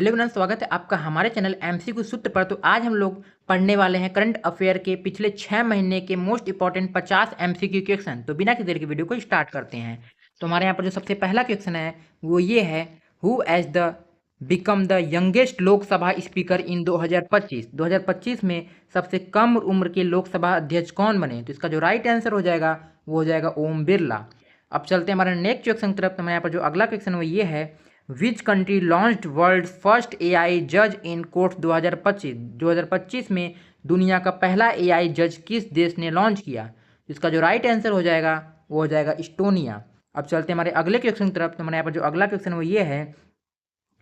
Hello everyone, स्वागत है आपका हमारे चैनल एमसीक्यू सूत्र पर। तो आज हम लोग पढ़ने वाले हैं करंट अफेयर के पिछले 6 महीने के मोस्ट इंपॉर्टेंट 50 एमसीक्यू क्वेश्चन। तो बिना किसी देर की वीडियो को स्टार्ट करते हैं। तो हमारे यहाँ पर जो सबसे पहला क्वेश्चन है वो ये है, who has the become the youngest Lok Sabha speaker in 2025। 2025 में सबसे कम उम्र के लोकसभा अध्यक्ष कौन बने? तो इसका जो राइट आंसर हो जाएगा वो हो जाएगा ओम बिरला। अब चलते हैं हमारे नेक्स्ट क्वेश्चन की तरफ। तो हमारे यहाँ पर जो अगला क्वेश्चन वो ये है, which country launched world first AI जज इन कोर्ट 2025। 2025 में दुनिया का पहला एआई जज किस देश ने लॉन्च किया? इसका जो राइट आंसर हो जाएगा वो हो जाएगा इस्टोनिया। अब चलते हैं हमारे अगले क्वेश्चन की तरफ। तो हमारे यहाँ पर जो अगला क्वेश्चन वो ये है,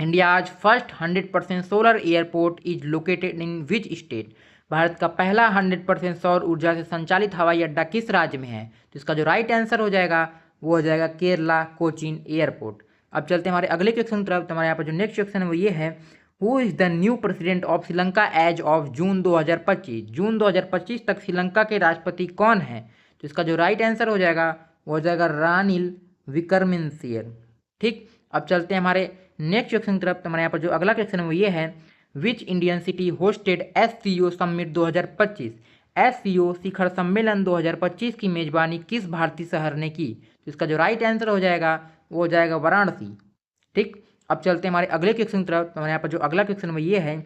India's first 100% solar airport is located in which state. Bharat का पहला 100% सौर ऊर्जा से संचालित हवाई अड्डा किस राज्य में है? तो इसका जो राइट आंसर हो जाएगा वो हो जाएगा केरला कोचीन एयरपोर्ट। अब चलते हैं हमारे अगले क्वेश्चन की तरफ। तो हमारे यहाँ पर जो नेक्स्ट क्वेश्चन है वो ये है, who is the new president of Sri Lanka as of June 2025। जून 2025 तक श्रीलंका के राष्ट्रपति कौन है? तो इसका जो राइट आंसर हो जाएगा वो हो जाएगा रानिल विक्रमसिंघे। ठीक, अब चलते हैं हमारे नेक्स्ट क्वेश्चन की तरफ। तो हमारे यहाँ पर जो अगला क्वेश्चन है वो ये है, which Indian city hosted SCO summit 2025। एससीओ शिखर सम्मेलन 2025 की मेजबानी किस भारतीय शहर ने की? तो इसका जो राइट आंसर हो जाएगा वो हो जाएगा वाराणसी। ठीक, अब चलते हैं हमारे अगले क्वेश्चन की तरफ। तो हमारे यहाँ पर जो अगला क्वेश्चन वो ये है,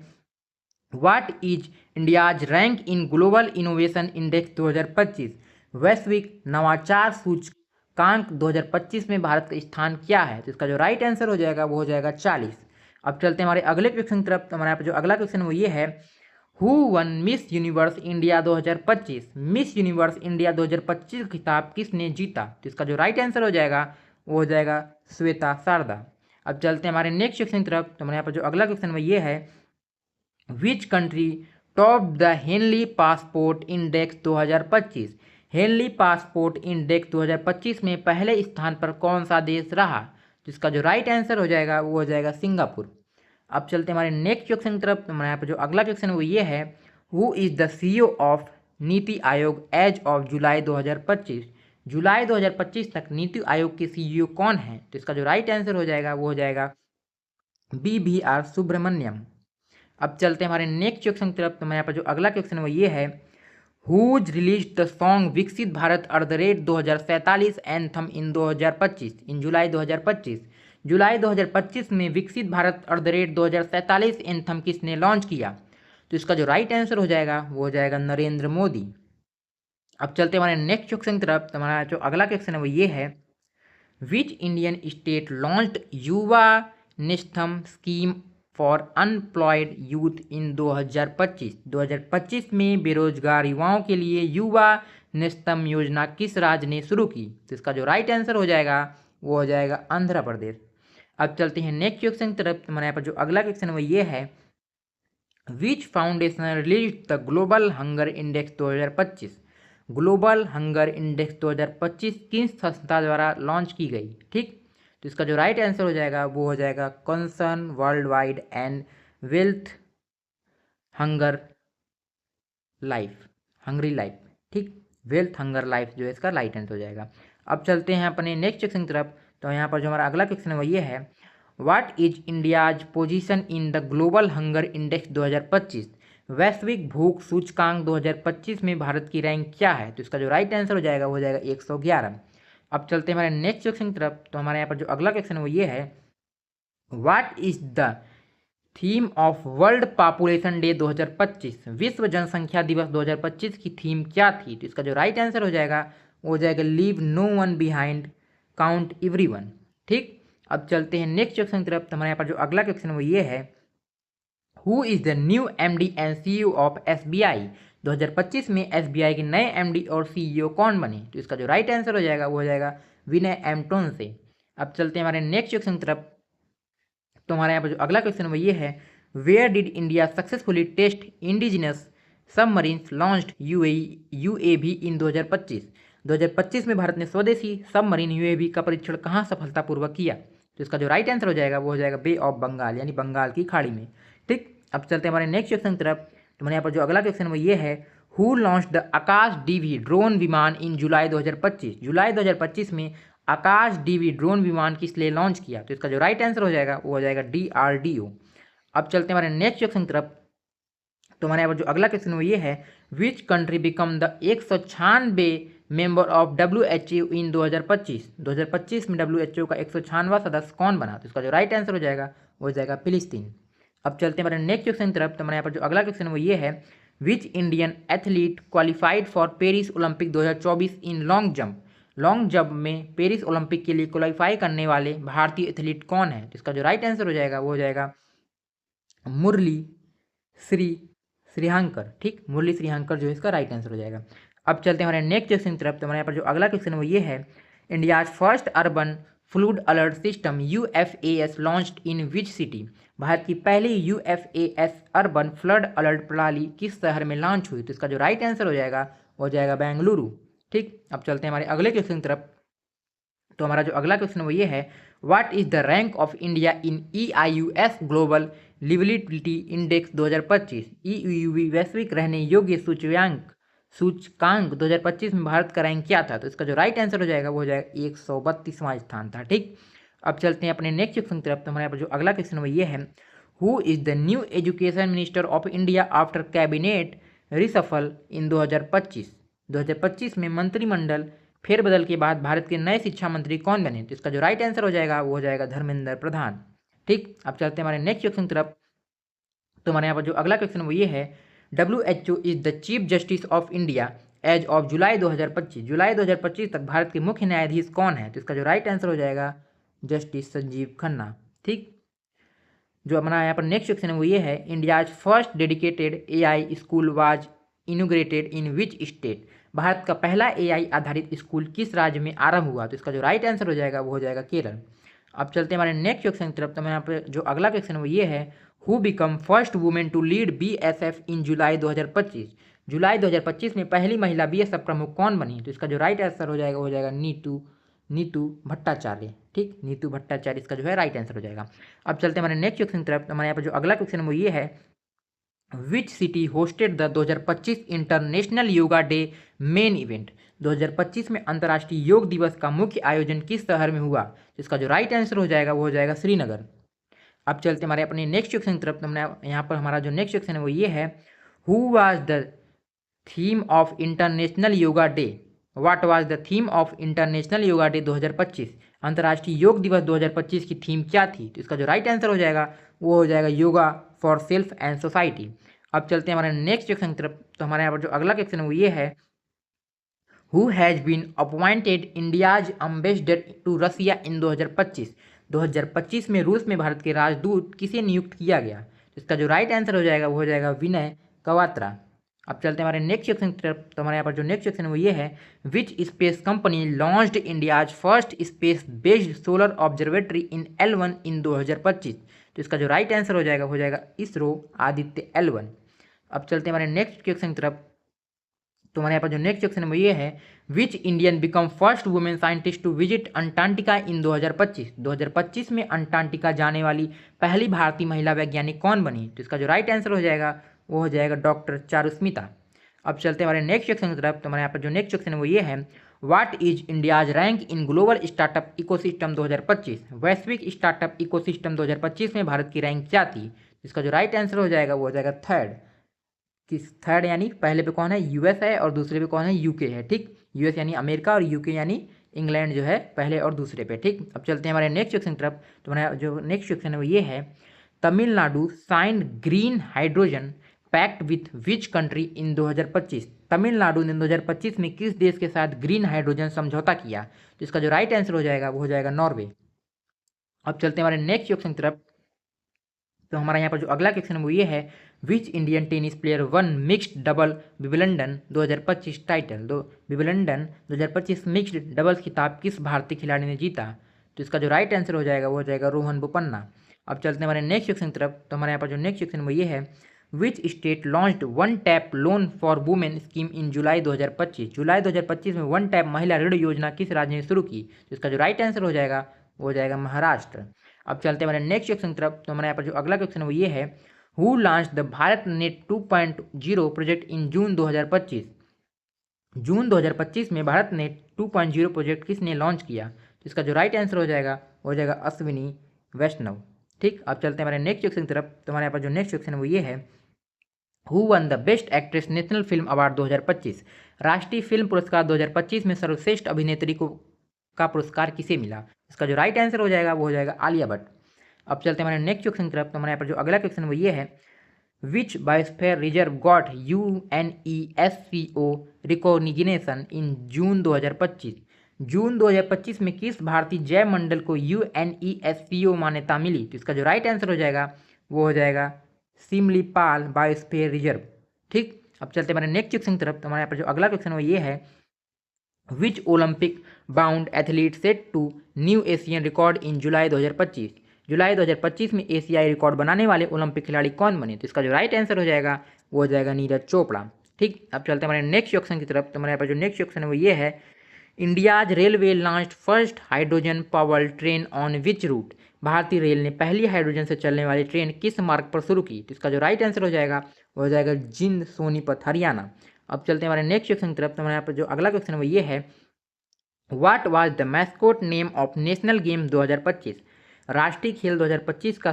what is India's rank in global innovation index 2025। वैश्विक नवाचार सूचकांक 2025 में भारत का स्थान क्या है? तो इसका जो राइट आंसर हो जाएगा वो हो जाएगा 40। अब चलते हैं हमारे अगले क्वेश्चन की तरफ। तो हमारे यहाँ पर जो अगला क्वेश्चन वो ये है, who one miss universe India 2025। Miss universe India 2025 खिताब किसने जीता? तो इसका जो राइट आंसर हो जाएगा वो हो जाएगा श्वेता शारदा। अब चलते हैं हमारे नेक्स्ट क्वेश्चन की तरफ। तो हमारे यहाँ पर जो अगला क्वेश्चन वो ये है, which country top the Henley passport index 2025। Henley passport index 2025 में पहले स्थान पर कौन सा देश रहा? जिसका जो राइट आंसर हो जाएगा वो हो जाएगा सिंगापुर। अब चलते हैं हमारे नेक्स्ट क्वेश्चन की तरफ। तो हमारे यहाँ पर जो अगला क्वेश्चन है वो ये है, who is the CEO of NITI Aayog as of July 2025। जुलाई 2025 तक नीति आयोग के सीईओ कौन है? तो इसका जो राइट आंसर हो जाएगा वो हो जाएगा BVR सुब्रमण्यम। अब चलते हैं हमारे नेक्स्ट क्वेश्चन की तरफ। तो हमारे यहाँ पर जो अगला क्वेश्चन है वो ये है, हुज रिलीज द सॉन्ग विकसित भारत @2047 एंथम इन 2025। इन जुलाई 2025। जुलाई 2025 में विकसित भारत @2047 एंथम किसने लॉन्च किया? तो इसका जो राइट आंसर हो जाएगा वो हो जाएगा नरेंद्र मोदी। अब चलते हैं हमारे नेक्स्ट क्वेश्चन की तरफ। तो हमारा जो अगला क्वेश्चन है वो ये है, which Indian state launched Yuva Nestham scheme for unemployed youth in 2025। 2025 में बेरोजगार युवाओं के लिए युवा नेस्तम योजना किस राज्य ने शुरू की? तो इसका जो राइट आंसर हो जाएगा वो हो जाएगा आंध्र प्रदेश। अब चलते हैं नेक्स्ट क्वेश्चन की तरफ। हमारे यहाँ पर जो अगला क्वेश्चन है वो ये है, which foundation release the global hunger index 2025। Global hunger index 2025 किस संस्था द्वारा लॉन्च की गई? ठीक, तो इसका जो राइट आंसर हो जाएगा वो हो जाएगा concern world wide and wealth hunger life, Hungary life. ठीक, वेल्थ हंगर लाइफ जो है इसका राइट आंसर हो जाएगा। अब चलते हैं अपने नेक्स्ट क्वेश्चन की तरफ। तो यहाँ पर जो हमारा अगला क्वेश्चन है वो ये है, what is India's position in the global hunger index 2025। वैश्विक भूख सूचकांक 2025 में भारत की रैंक क्या है? तो इसका जो राइट आंसर हो जाएगा वो हो जाएगा 111। अब चलते हैं हमारे नेक्स्ट क्वेश्चन की तरफ। तो हमारे यहाँ पर जो अगला क्वेश्चन है वो ये है, what is the theme of world population day 2025। विश्व जनसंख्या दिवस 2025 की थीम क्या थी? तो इसका जो राइट आंसर हो जाएगा वो हो जाएगा leave no one behind, count everyone. ठीक, अब चलते हैं नेक्स्ट क्वेश्चन की तरफ। तो हमारे यहाँ पर जो अगला क्वेश्चन है वो ये है, who is the new MD and CEO of SBI। 2025 में SBI के नए MD और CEO कौन बने? तो इसका जो राइट आंसर हो जाएगा वो हो जाएगा विनय एम टोनसे। अब चलते हैं हमारे नेक्स्ट क्वेश्चन की तरफ। तो हमारे यहाँ पर जो अगला क्वेश्चन है वो ये है, where did India successfully test indigenous submarines launched UAV in 2025। 2025 में भारत ने स्वदेशी सबमरीन UAV का परीक्षण कहाँ सफलतापूर्वक किया? तो इसका जो राइट आंसर हो जाएगा वो हो जाएगा बे ऑफ बंगाल, यानी बंगाल की खाड़ी में। ठीक, अब चलते हैं हमारे नेक्स्ट क्वेश्चन की तरफ। तो हमारे यहाँ पर जो अगला क्वेश्चन है वो ये है, who launch the Akash DV drone विमान इन जुलाई 2025। जुलाई 2025 में आकाश DV ड्रोन विमान किस लिए लॉन्च किया? तो इसका जो राइट आंसर हो जाएगा वो हो जाएगा DRDO। अब चलते हैं हमारे नेक्स्ट क्वेश्चन की तरफ। तो हमारे यहाँ पर जो अगला क्वेश्चन वो ये है, which country become the 196 member of WHO इन 2025। 2025 में WHO का 196वां सदस्य कौन बना? तो इसका जो राइट आंसर हो जाएगा वो हो जाएगा फिलिस्तीन। अब चलते हैं हमारे नेक्स्ट क्वेश्चन की तरफ। तो हमारे यहाँ पर जो अगला क्वेश्चन वो ये है, which Indian athlete qualified for Paris Olympic 2024 in long jump. Long jump में पेरिस ओलंपिक के लिए क्वालिफाई करने वाले भारतीय एथलीट कौन है? तो इसका जो राइट आंसर हो जाएगा वो हो जाएगा मुरली श्रीहांकर। ठीक, मुरली श्रीहांकर जो है इसका राइट आंसर हो जाएगा। अब चलते हैं हमारे नेक्स्ट क्वेश्चन की तरफ। तो हमारे यहाँ पर जो अगला क्वेश्चन है वो ये है, India's first urban fluid alert system UFAS launched in which city. Bharat की पहली UFAS अर्बन फ्लड अलर्ट प्रणाली किस शहर में लॉन्च हुई? तो इसका जो राइट आंसर हो जाएगा वो हो जाएगा बेंगलुरु। ठीक, अब चलते हैं हमारे अगले क्वेश्चन की तरफ। तो हमारा जो अगला क्वेश्चन वो ये है, what is the rank of India in EIUS global livability index 2025। EUV वैश्विक रहने योग्य सूचकांक 2025 में भारत का रैंक क्या था? तो इसका जो राइट आंसर हो जाएगा वो हो जाएगा 132वां स्थान था। ठीक, अब चलते हैं अपने नेक्स्ट क्वेश्चन की तरफ। तो हमारे यहाँ पर जो अगला क्वेश्चन वो ये है, who is the new education minister of India after cabinet reshuffle in 2025। 2025 में मंत्रिमंडल फेरबदल के बाद भारत के नए शिक्षा मंत्री कौन बने? तो इसका जो राइट आंसर हो जाएगा वो हो जाएगा धर्मेंद्र प्रधान। ठीक, अब चलते हैं हमारे नेक्स्ट क्वेश्चन की तरफ। तो हमारे यहाँ पर जो अगला क्वेश्चन वो ये है, WHO is the chief justice of India as of July 2025। जुलाई 2025 तक भारत के मुख्य न्यायाधीश कौन है? तो इसका जो राइट आंसर हो जाएगा जस्टिस संजीव खन्ना। ठीक, जो हमारा यहाँ पर नेक्स्ट क्वेश्चन है वो ये है, India's first dedicated AI school was inaugurated in which state. Bharat का पहला AI आधारित स्कूल किस राज्य में आरंभ हुआ? तो इसका जो राइट आंसर हो जाएगा वो हो जाएगा केरल। अब चलते हैं हमारे नेक्स्ट क्वेश्चन की तरफ। तो यहाँ पे जो अगला क्वेश्चन है वो ये है, who become first women to lead BSF in July 2025। जुलाई 2025 में पहली महिला BSF प्रमुख कौन बनी? तो इसका जो राइट आंसर हो जाएगा वो हो जाएगा नीतू भट्टाचार्य। ठीक, नीतू भट्टाचार्य इसका जो है राइट आंसर हो जाएगा। अब चलते हैं हमारे नेक्स्ट क्वेश्चन की तरफ। हमारे यहाँ पर जो अगला क्वेश्चन है वो ये है, which city hosted the 2025 international yoga day main event. 2025 में अंतर्राष्ट्रीय योग दिवस का मुख्य आयोजन किस शहर में हुआ? इसका जो राइट आंसर हो जाएगा वो हो जाएगा श्रीनगर। अब चलते हमारे अपने नेक्स्ट क्वेश्चन की तरफ। तो हमने यहाँ पर हमारा जो नेक्स्ट क्वेश्चन है वो ये है, who was the theme of international yoga day. What was the theme of international yoga day 2025। अंतर्राष्ट्रीय योग दिवस 2025 की थीम क्या थी? तो इसका जो राइट आंसर हो जाएगा वो हो जाएगा yoga for self and society. अब चलते हैं हमारे नेक्स्ट क्वेश्चन की तरफ। तो हमारे यहाँ पर जो अगला क्वेश्चन है वो ये है, who has been appointed India's ambassador to Russia in 2025। 2025 में रूस में भारत के राजदूत किसे नियुक्त किया गया? तो इसका जो राइट आंसर हो जाएगा वो हो जाएगा विनय क्वात्रा। अब चलते हैं हमारे नेक्स्ट क्वेश्चन की तरफ। तो हमारे यहाँ पर जो नेक्स्ट क्वेश्चन है वो ये है, which space company launched India's first space based solar observatory in L1 इन 2025। तो इसका जो राइट आंसर हो जाएगा इसरो आदित्य L1। अब चलते हैं हमारे नेक्स्ट क्वेश्चन की तरफ। तो हमारे यहाँ पर जो नेक्स्ट क्वेश्चन है वो ये है, which Indian become first women scientist to visit Antarctica in 2025। 2025 में अंटार्कटिका जाने वाली पहली भारतीय महिला वैज्ञानिक कौन बनी? तो इसका जो राइट आंसर हो जाएगा वो हो जाएगा डॉक्टर चारुस्मिता। अब चलते हैं हमारे नेक्स्ट क्वेश्चन की तरफ। तो हमारे यहाँ पर जो नेक्स्ट क्वेश्चन है वो ये है, what is India's rank in global startup ecosystem 2025। वैश्विक स्टार्टअप इकोसिस्टम 2025 में भारत की रैंक क्या थी? इसका जो राइट आंसर हो जाएगा वो हो जाएगा थर्ड यानी पहले पे कौन है? US है और दूसरे पे कौन है? UK है। ठीक, US यानी अमेरिका और UK यानी इंग्लैंड जो है पहले और दूसरे पे। ठीक, अब चलते हैं हमारे नेक्स्ट क्वेश्चन की तरफ। तो हमारा जो नेक्स्ट क्वेश्चन है वो ये है, Tamil Nadu signed green hydrogen pact with which country in 2025। Tamil Nadu ने 2025 में किस देश के साथ ग्रीन हाइड्रोजन समझौता किया? तो इसका जो राइट आंसर हो जाएगा वो हो जाएगा नॉर्वे। अब चलते हैं हमारे नेक्स्ट क्वेश्चन की तरफ। तो हमारा यहाँ पर जो अगला क्वेश्चन है वो ये है, which Indian tennis player one mixed double Wimbledon 2025 title. Wimbledon 2025 mixed doubles खिताब किस भारतीय खिलाड़ी ने जीता? तो इसका जो राइट आंसर हो जाएगा वो हो जाएगा रोहन बोपन्ना। अब चलते हैं हमारे नेक्स्ट क्वेश्चन की तरफ। तो हमारे यहाँ पर जो नेक्स्ट क्वेश्चन वो ये है, which state launched one tap loan for women scheme in July 2025। जुलाई 2025 में वन टैप महिला ऋण योजना किस राज्य ने शुरू की? तो इसका जो राइट आंसर हो जाएगा वो हो जाएगा महाराष्ट्र। अब चलते हैं हमारे नेक्स्ट क्वेश्चन की तरफ। तो हमारे यहाँ पर जो अगला क्वेश्चन है वो ये है, who launch the Bharat net 2.0 project in June 2025। जून 2025 में भारत नेट 2.0 प्रोजेक्ट किसने लॉन्च किया? तो इसका जो राइट आंसर हो जाएगा अश्विनी वैष्णव। ठीक, अब चलते हैं हमारे नेक्स्ट क्वेश्चन की तरफ। तो हमारे यहाँ पर जो नेक्स्ट क्वेश्चन है वो ये है, who one the best actress national film award 2025? राष्ट्रीय फिल्म पुरस्कार 2025 में सर्वश्रेष्ठ अभिनेत्री को का पुरस्कार किसे मिला? इसका जो राइट आंसर हो जाएगा वो हो जाएगा आलिया भट्ट। अब चलते हैं हमारे नेक्स्ट क्वेश्चन की तरफ। तो हमारे यहाँ पर जो अगला क्वेश्चन वो ये है, which biosphere reserve got UNESCO recognition in June 2025? जून 2025 में किस भारतीय जैव मंडल को UNESCO मान्यता मिली? तो इसका जो राइट आंसर हो जाएगा वो हो जाएगा सिमलीपाल बायोस्फीयर रिजर्व। ठीक, अब चलते हैं हमारे नेक्स्ट क्वेश्चन की तरफ। तो हमारे यहाँ पर जो अगला क्वेश्चन वो ये है, which Olympic bound athlete set to new Asian record in July 2025? जुलाई 2025 में एशियाई रिकॉर्ड बनाने वाले ओलंपिक खिलाड़ी कौन बने? तो इसका जो राइट आंसर हो जाएगा वो हो जाएगा नीरज चोपड़ा। ठीक, अब चलते हैं हमारे नेक्स्ट क्वेश्चन की तरफ। तो हमारे यहाँ पर जो नेक्स्ट क्वेश्चन है वो ये है, India's railway launched first hydrogen powered train on which route? भारतीय रेल ने पहली हाइड्रोजन से चलने वाली ट्रेन किस मार्ग पर शुरू की? तो इसका जो राइट आंसर हो जाएगा वो हो जाएगा जिंद सोनीपत हरियाणा। अब चलते हैं हमारे नेक्स्ट क्वेश्चन की तरफ। तो हमारे यहाँ पर जो अगला क्वेश्चन है वो ये है, what was the mascot name of national games 2025? राष्ट्रीय खेल 2025 का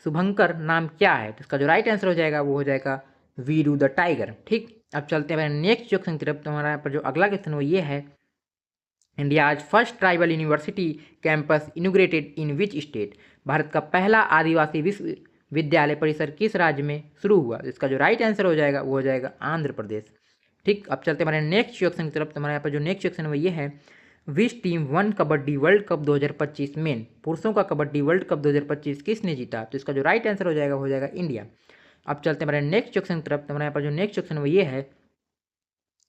शुभंकर नाम क्या है? तो इसका जो राइट आंसर हो जाएगा वो हो जाएगा वीरू द टाइगर। ठीक, अब चलते हैं हमारे नेक्स्ट क्वेश्चन की तरफ। तो हमारे यहाँ पर जो अगला क्वेश्चन वो ये है, India's first tribal university campus inaugurated in which state? Bharat का पहला आदिवासी विश्वविद्यालय परिसर किस राज्य में शुरू हुआ? इसका जो राइट आंसर हो जाएगा वो हो जाएगा आंध्र प्रदेश। ठीक, अब चलते हैं हमारे नेक्स्ट क्वेश्चन की तरफ। तो हमारे यहाँ पर जो नेक्स्ट क्वेश्चन है वो ये है, which team one kabaddi world cup 2025 main? पुरुषों का कबड्डी वर्ल्ड कप 2025 किसने जीता? तो इसका जो राइट आंसर हो जाएगा वो हो जाएगा इंडिया। अब चलते हैं हमारे नेक्स्ट क्वेश्चन की तरफ। तो हमारे यहाँ पर जो नेक्स्ट क्वेश्चन है वो ये है,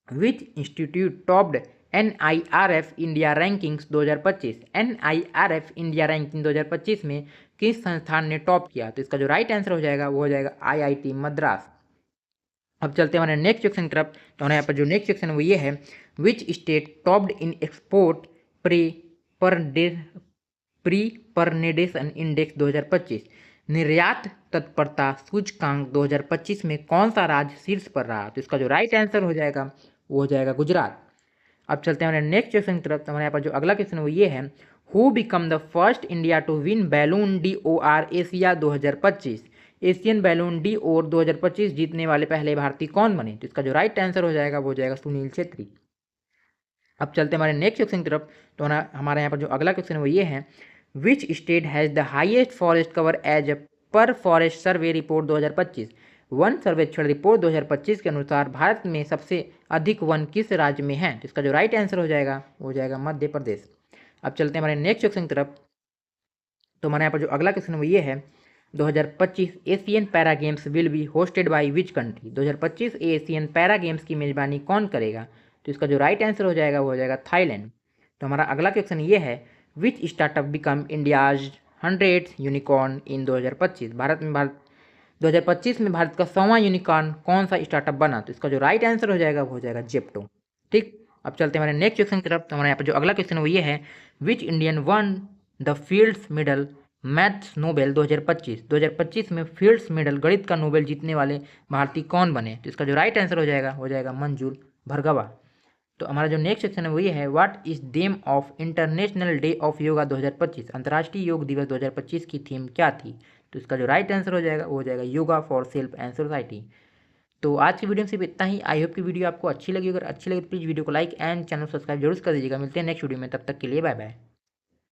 which institute topped NIRF India rankings 2025? NIRF India ranking 2025 में किस संस्थान ने टॉप किया? तो इसका जो राइट आंसर हो जाएगा वो हो जाएगा IIT मद्रास। अब चलते हैं हमारे नेक्स्ट क्वेश्चन की तरफ। तो हमारे यहाँ पर जो नेक्स्ट क्वेश्चन है वो ये है, which state topped in export preparedness index 2025? निर्यात तत्परता सूचकांक 2025 में कौन सा राज्य शीर्ष पर रहा? तो इसका जो राइट आंसर हो जाएगा वो हो जाएगा गुजरात। अब चलते हैं हमारे नेक्स्ट क्वेश्चन की तरफ। तो हमारे यहाँ पर जो अगला क्वेश्चन है वो ये है, who become the first India to win Ballon DOR Asia 2025? Asian Ballon DOR 2025 जीतने वाले पहले भारतीय कौन बने? तो इसका जो राइट आंसर हो जाएगा वो हो जाएगा सुनील छेत्री। अब चलते हैं हमारे नेक्स्ट क्वेश्चन की तरफ। तो हमारे यहाँ पर जो अगला क्वेश्चन है वो ये है, which state has the highest forest cover as per forest survey report 2025? वन सर्वेक्षण रिपोर्ट 2025 के अनुसार भारत में सबसे अधिक वन किस राज्य में है? तो इसका जो राइट आंसर हो जाएगा वो हो जाएगा मध्य प्रदेश। अब चलते हैं हमारे नेक्स्ट क्वेश्चन की तरफ। तो हमारे यहाँ पर जो अगला क्वेश्चन वो ये है, 2025 Asian para games will be hosted by which country? 2025 Asian para games की मेजबानी कौन करेगा? तो इसका जो राइट आंसर हो जाएगा वो हो जाएगा थाईलैंड। तो हमारा अगला क्वेश्चन ये है, which startup become India's 100th unicorn in 2025? Bharat 2025 में भारत का 100वां यूनिकॉर्न कौन सा स्टार्टअप बना? तो इसका जो राइट आंसर हो जाएगा वो हो जाएगा जेप्टो। ठीक, अब चलते हैं हमारे नेक्स्ट क्वेश्चन की तरफ। तो हमारे यहाँ पर जो अगला क्वेश्चन है वो ये है, which Indian one the fields medal maths Nobel 2025? 2025 में फील्ड्स मेडल गणित का नोबेल जीतने वाले भारतीय कौन बने? तो इसका जो राइट आंसर हो जाएगा मंजूर भार्गवा। तो हमारा जो नेक्स्ट सेक्शन है वो ये है, what is theme of international day of yoga 2025? अंतर्राष्ट्रीय योग दिवस 2025 की थीम क्या थी? तो इसका जो राइट आंसर हो जाएगा वो हो जाएगा yoga for self and society. तो आज की वीडियो में सिर्फ इतना ही। आई होप की वीडियो आपको अच्छी लगी। अगर अच्छी लगी तो प्लीज़ वीडियो को लाइक एंड चैनल सब्सक्राइब जरूर कर दीजिएगा। मिलते हैं नेक्स्ट वीडियो में, तब तक के लिए बाय बाय।